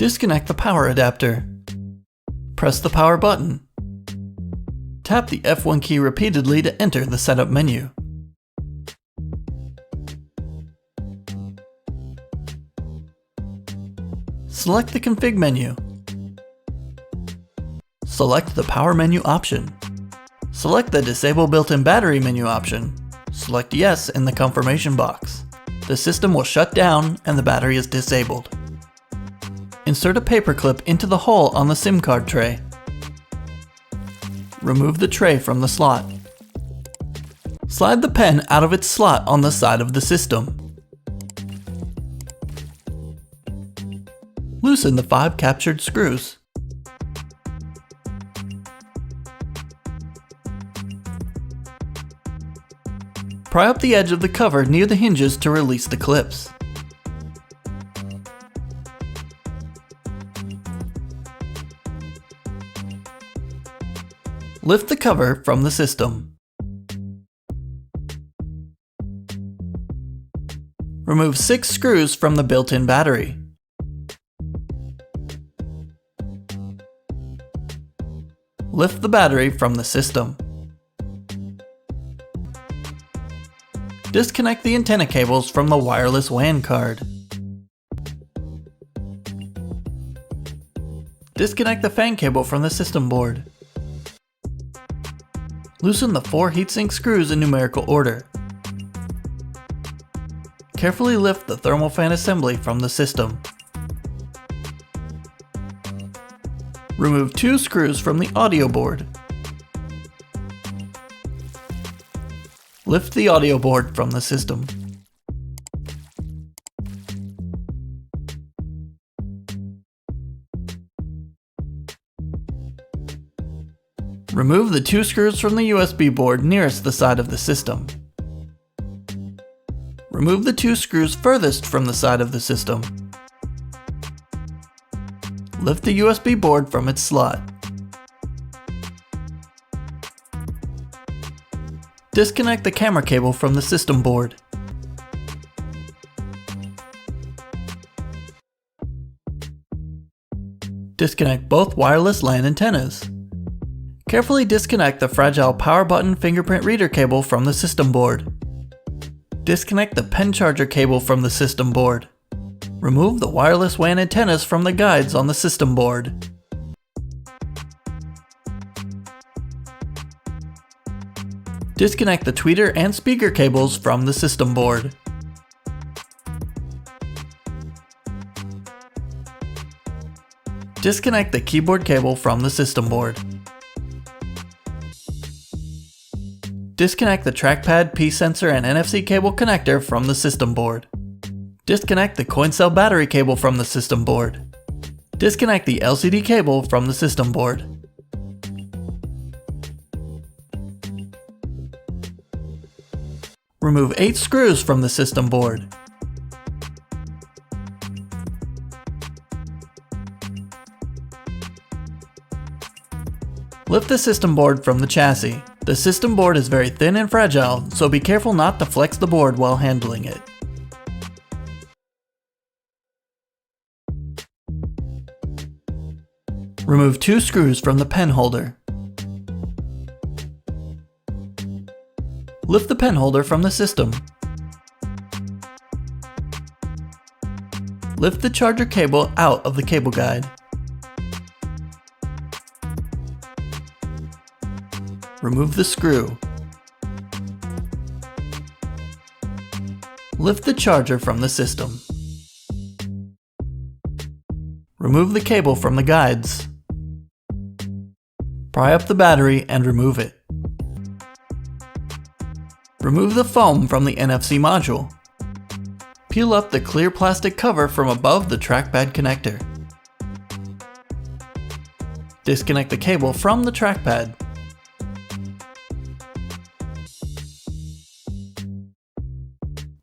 Disconnect the power adapter. Press the power button. Tap the F1 key repeatedly to enter the setup menu. Select the config menu. Select the power menu option. Select the disable built-in battery menu option. Select yes in the confirmation box. The system will shut down and the battery is disabled. Insert a paperclip into the hole on the SIM card tray. Remove the tray from the slot. Slide the pen out of its slot on the side of the system. Loosen the 5 captured screws. Pry up the edge of the cover near the hinges to release the clips. Lift the cover from the system. Remove 6 screws from the built-in battery. Lift the battery from the system. Disconnect the antenna cables from the wireless WAN card. Disconnect the fan cable from the system board. Loosen the 4 heatsink screws in numerical order. Carefully lift the thermal fan assembly from the system. Remove 2 screws from the audio board. Lift the audio board from the system. Remove the 2 screws from the USB board nearest the side of the system. Remove the 2 screws furthest from the side of the system. Lift the USB board from its slot. Disconnect the camera cable from the system board. Disconnect both wireless LAN antennas. Carefully disconnect the fragile power button fingerprint reader cable from the system board. Disconnect the pen charger cable from the system board. Remove the wireless WAN antennas from the guides on the system board. Disconnect the tweeter and speaker cables from the system board. Disconnect the keyboard cable from the system board. Disconnect the trackpad, P-sensor, and NFC cable connector from the system board. Disconnect the coin cell battery cable from the system board. Disconnect the LCD cable from the system board. Remove 8 screws from the system board. Lift the system board from the chassis. The system board is very thin and fragile, so be careful not to flex the board while handling it. Remove 2 screws from the pen holder. Lift the pen holder from the system. Lift the charger cable out of the cable guide. Remove the screw. Lift the charger from the system. Remove the cable from the guides. Pry up the battery and remove it. Remove the foam from the NFC module. Peel up the clear plastic cover from above the trackpad connector. Disconnect the cable from the trackpad.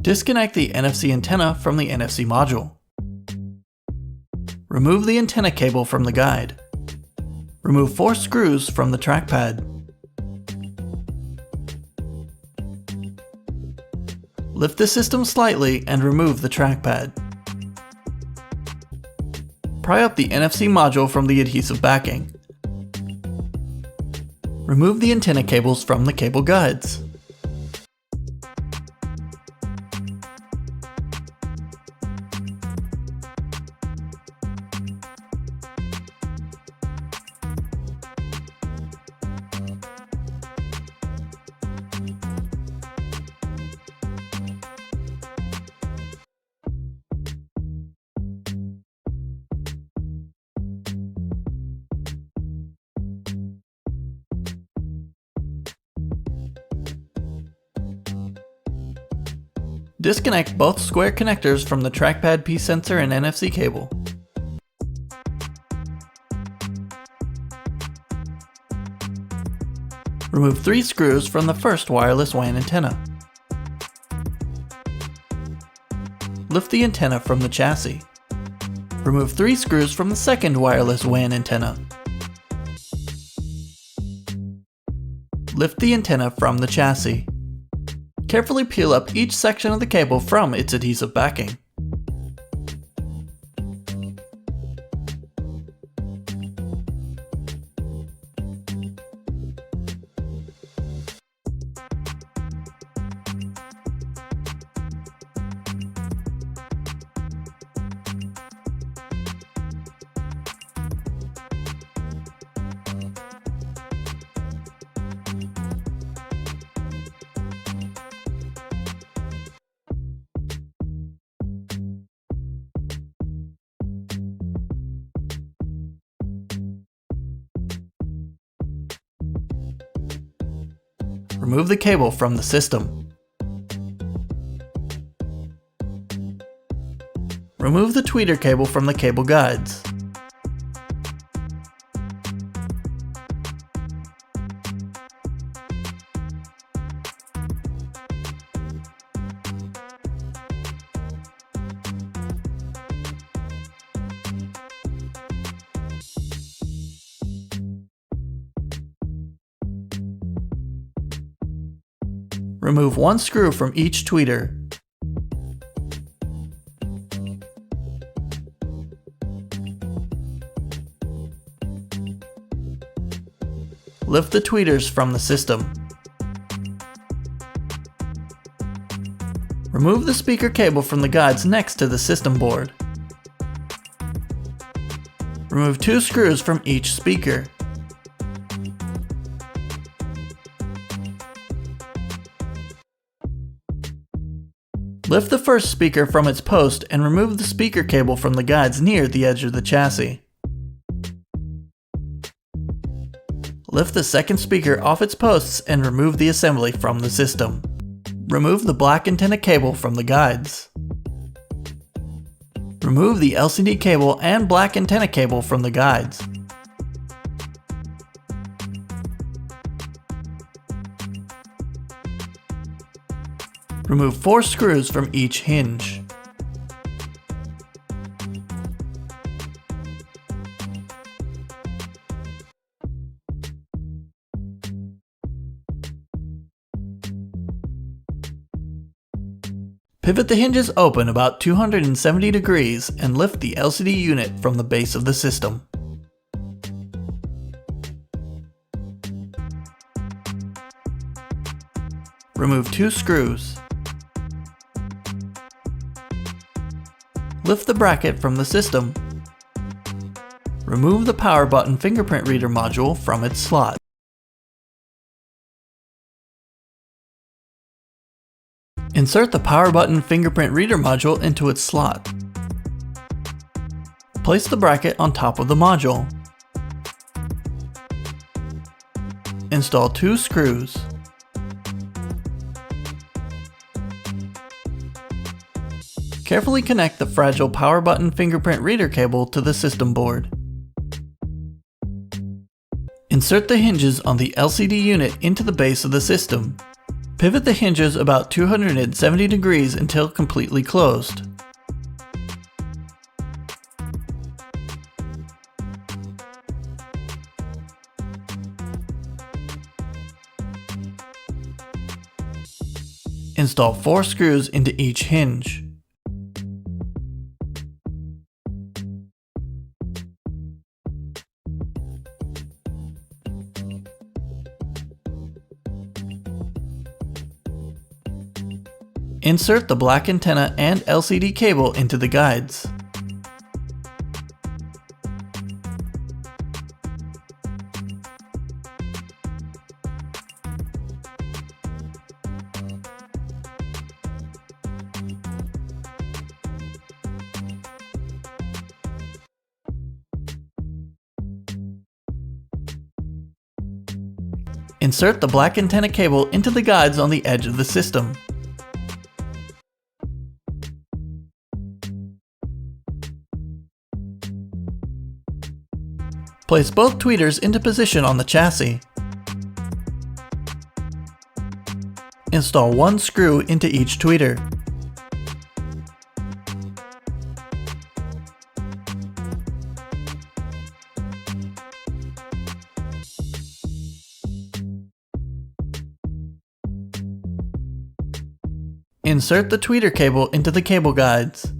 Disconnect the NFC antenna from the NFC module. Remove the antenna cable from the guide. Remove 4 screws from the trackpad. Lift the system slightly and remove the trackpad. pry up the NFC module from the adhesive backing. Remove the antenna cables from the cable guides. Disconnect both square connectors from the trackpad P sensor and NFC cable. Remove 3 screws from the first wireless WAN antenna. Lift the antenna from the chassis. Remove 3 screws from the second wireless WAN antenna. Lift the antenna from the chassis. Carefully peel up each section of the cable from its adhesive backing. Remove the cable from the system. Remove the tweeter cable from the cable guides. Remove 1 screw from each tweeter. Lift the tweeters from the system. Remove the speaker cable from the guides next to the system board. Remove 2 screws from each speaker. Lift the first speaker from its post and remove the speaker cable from the guides near the edge of the chassis. Lift the second speaker off its posts and remove the assembly from the system. Remove the black antenna cable from the guides. Remove the LCD cable and black antenna cable from the guides. Remove 4 screws from each hinge. Pivot the hinges open about 270 degrees and lift the LCD unit from the base of the system. Remove 2 screws. Lift the bracket from the system. Remove the power button fingerprint reader module from its slot. Insert the power button fingerprint reader module into its slot. Place the bracket on top of the module. Install 2 screws. Carefully connect the fragile power button fingerprint reader cable to the system board. Insert the hinges on the LCD unit into the base of the system. Pivot the hinges about 270 degrees until completely closed. Install 4 screws into each hinge. Insert the black antenna and LCD cable into the guides. Insert the black antenna cable into the guides on the edge of the system. Place both tweeters into position on the chassis. Install one screw into each tweeter. Insert the tweeter cable into the cable guides.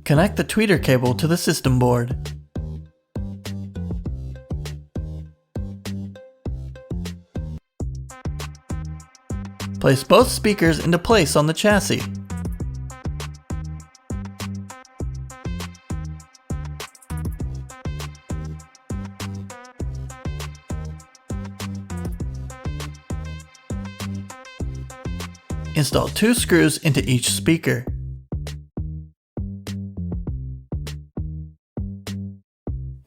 Connect the tweeter cable to the system board. Place both speakers into place on the chassis. Install two screws into each speaker.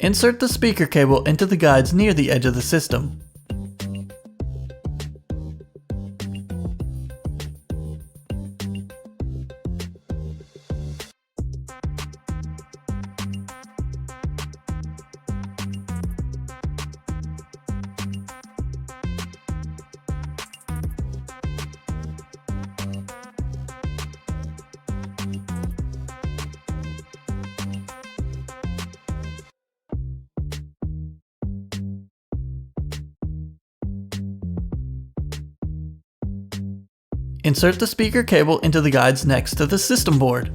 Insert the speaker cable into the guides near the edge of the system. Insert the speaker cable into the guides next to the system board.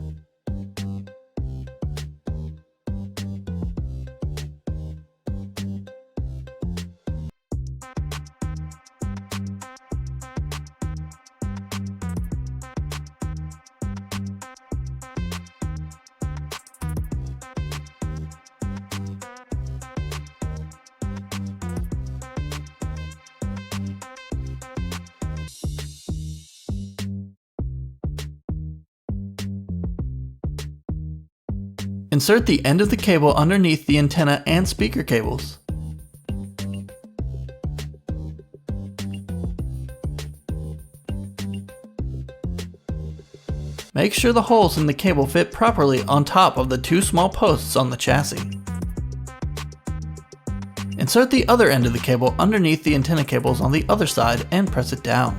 Insert the end of the cable underneath the antenna and speaker cables. Make sure the holes in the cable fit properly on top of the two small posts on the chassis. Insert the other end of the cable underneath the antenna cables on the other side and press it down.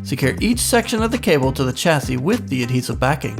Secure each section of the cable to the chassis with the adhesive backing.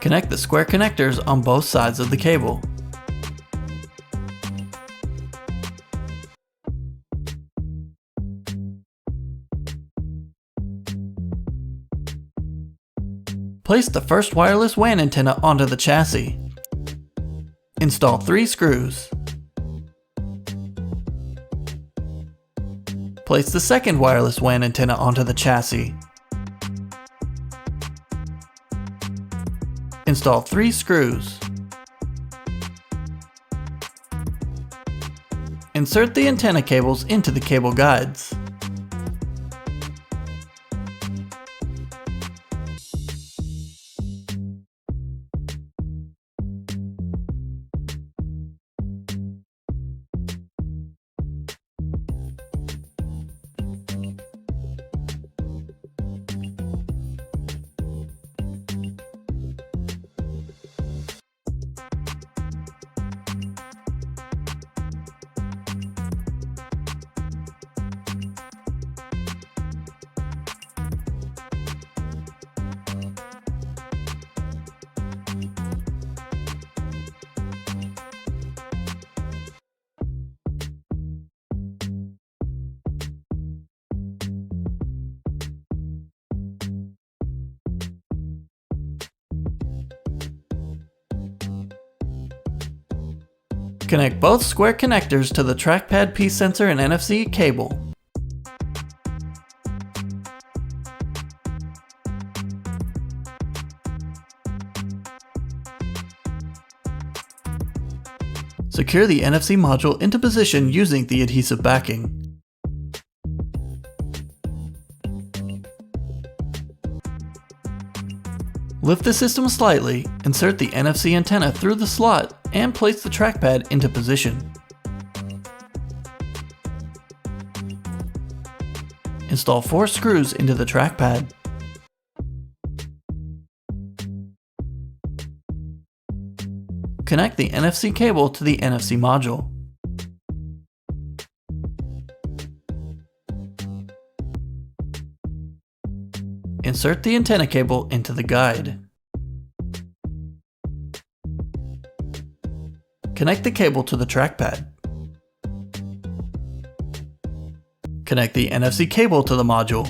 Connect the square connectors on both sides of the cable. Place the first wireless WAN antenna onto the chassis. Install 3 screws. Place the second wireless WAN antenna onto the chassis. Install 3 screws. Insert the antenna cables into the cable guides. Connect both square connectors to the trackpad P sensor and NFC cable. Secure the NFC module into position using the adhesive backing. Lift the system slightly, insert the NFC antenna through the slot, and place the trackpad into position. Install 4 screws into the trackpad. Connect the NFC cable to the NFC module. Insert the antenna cable into the guide. Connect the cable to the trackpad. Connect the NFC cable to the module.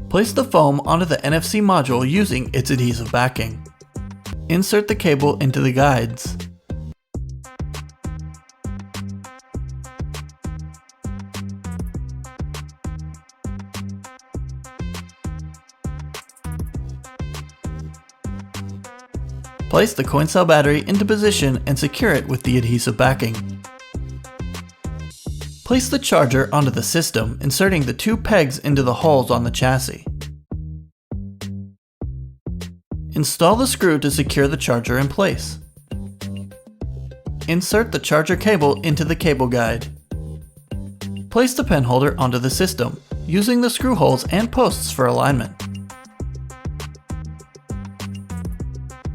Place the foam onto the NFC module using its adhesive backing. Insert the cable into the guides. Place the coin cell battery into position and secure it with the adhesive backing. Place the charger onto the system, inserting the 2 pegs into the holes on the chassis. Install the screw to secure the charger in place. Insert the charger cable into the cable guide. Place the pen holder onto the system, using the screw holes and posts for alignment.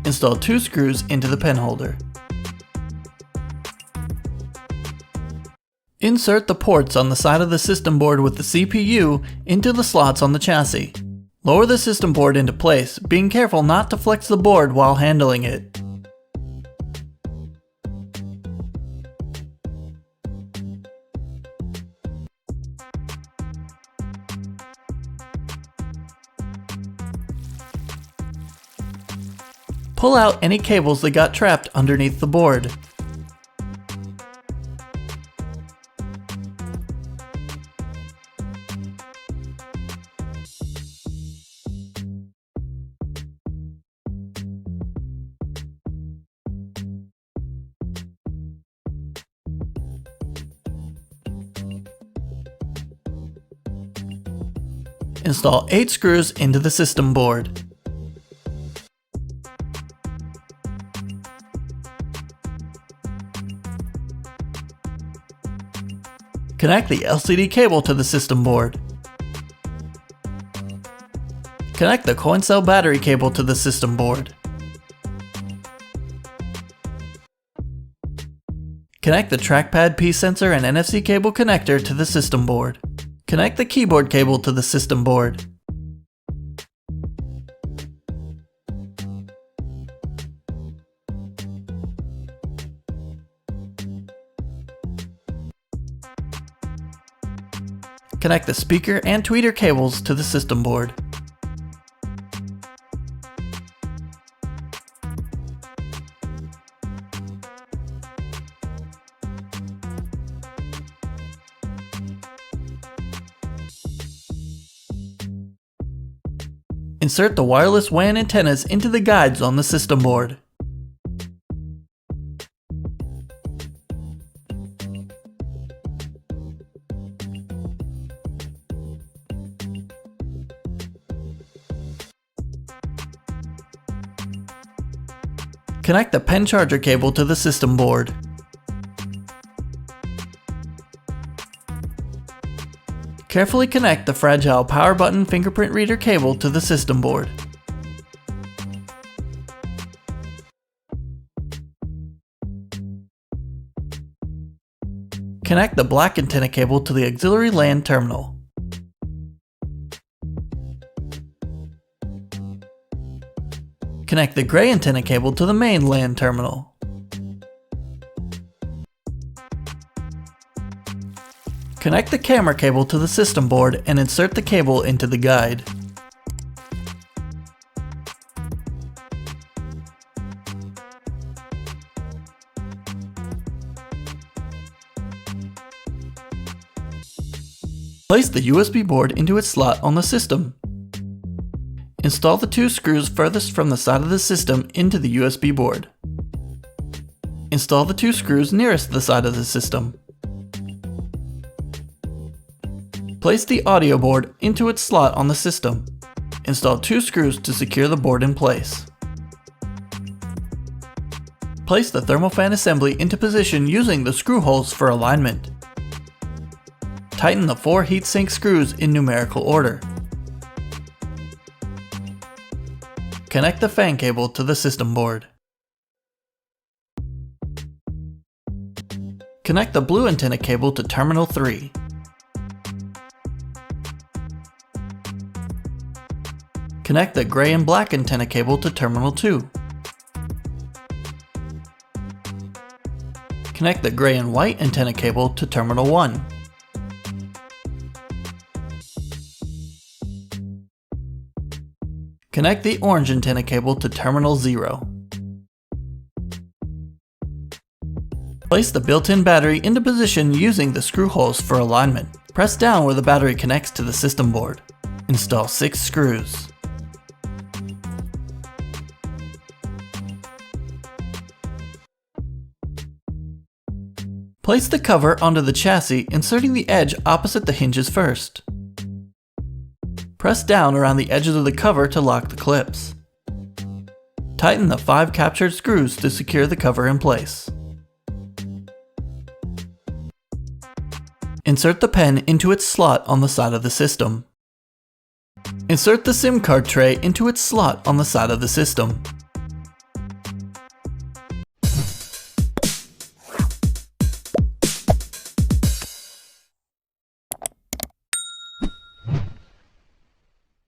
Install 2 screws into the pen holder. Insert the ports on the side of the system board with the CPU into the slots on the chassis. Lower the system board into place, being careful not to flex the board while handling it. Pull out any cables that got trapped underneath the board. Install 8 screws into the system board. Connect the LCD cable to the system board. Connect the coin cell battery cable to the system board. Connect the trackpad P sensor and NFC cable connector to the system board. Connect the keyboard cable to the system board. Connect the speaker and tweeter cables to the system board. Insert the wireless WAN antennas into the guides on the system board. Connect the pen charger cable to the system board. Carefully connect the fragile power button fingerprint reader cable to the system board. Connect the black antenna cable to the auxiliary LAN terminal. Connect the gray antenna cable to the main LAN terminal. Connect the camera cable to the system board and insert the cable into the guide. Place the USB board into its slot on the system. Install the 2 screws furthest from the side of the system into the USB board. Install the 2 screws nearest the side of the system. Place the audio board into its slot on the system. Install 2 screws to secure the board in place. Place the thermal fan assembly into position using the screw holes for alignment. Tighten the 4 heatsink screws in numerical order. Connect the fan cable to the system board. Connect the blue antenna cable to terminal 3. Connect the gray and black antenna cable to terminal 2. Connect the gray and white antenna cable to terminal 1. Connect the orange antenna cable to terminal 0. Place the built-in battery into position using the screw holes for alignment. Press down where the battery connects to the system board. Install 6 screws. Place the cover onto the chassis, inserting the edge opposite the hinges first. Press down around the edges of the cover to lock the clips. Tighten the 5 captured screws to secure the cover in place. Insert the pen into its slot on the side of the system. Insert the SIM card tray into its slot on the side of the system.